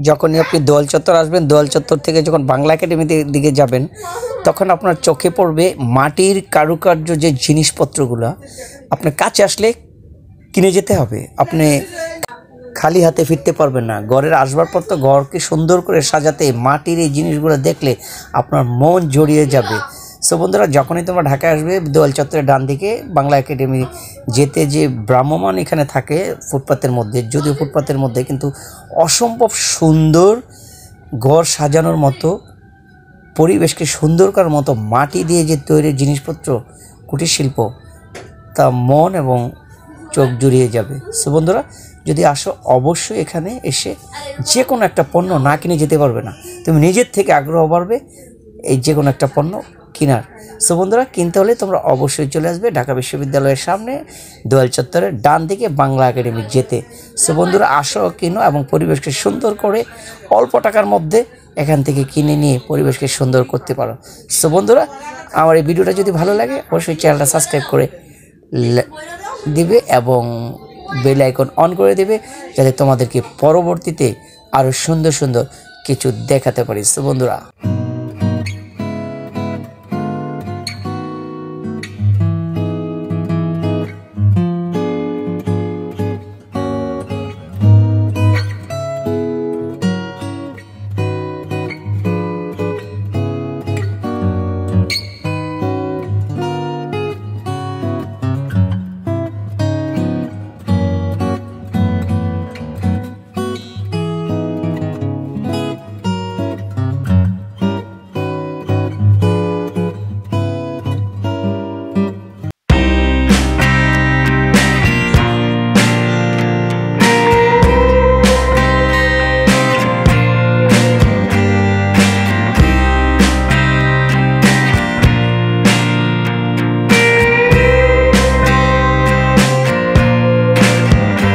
যখনই আপনি দোয়াল চত্বর আসবেন, দোয়াল চত্বর থেকে যখন বাংলা একাডেমির দিকে যাবেন, তখন আপনার চোখে পড়বে মাটির কারুকার্য যে জিনিসপত্রগুলো। আপনার কাছে আসলে কিনে যেতে হবে, আপনি খালি হাতে ফিরতে পারবেন না। ঘরের আসবাবপত্র, ঘরকে সুন্দর করে সাজাতে মাটির এই জিনিসগুলো দেখলে আপনার মন জড়িয়ে যাবে। সো বন্ধুরা, যখনই তোমরা ঢাকায় আসবে, দোয়াল চত্বরের ডান দিকে বাংলা একাডেমি যেতে যে ভ্রাম্যমাণ এখানে থাকে ফুটপাতের মধ্যে, যদিও ফুটপাতের মধ্যে, কিন্তু অসম্ভব সুন্দর ঘর সাজানোর মতো, পরিবেশকে সুন্দর করার মতো মাটি দিয়ে যে তৈরি জিনিসপত্র, কুটির শিল্প, তা মন এবং চোখ জুড়িয়ে যাবে। সো বন্ধুরা, যদি আসো, অবশ্যই এখানে এসে যে কোনো একটা পণ্য না কিনে যেতে পারবে না। তুমি নিজের থেকে আগ্রহ বাড়বে এই যে কোনো একটা পণ্য কেনার। সো বন্ধুরা, কিনতে হলে তোমরা অবশ্যই চলে আসবে ঢাকা বিশ্ববিদ্যালয়ের সামনে দোয়াল চত্বরের ডান দিকে বাংলা একাডেমি যেতে। সো বন্ধুরা, আসো, কিনো এবং পরিবেশকে সুন্দর করে অল্প টাকার মধ্যে এখান থেকে কিনে নিয়ে পরিবেশকে সুন্দর করতে পারো। সো বন্ধুরা, আমার এই ভিডিওটা যদি ভালো লাগে, অবশ্যই চ্যানেলটা সাবস্ক্রাইব করে দিবে এবং বেল আইকন অন করে দেবে, যাতে তোমাদেরকে পরবর্তীতে আরও সুন্দর সুন্দর কিছু দেখাতে পারি। সো বন্ধুরা।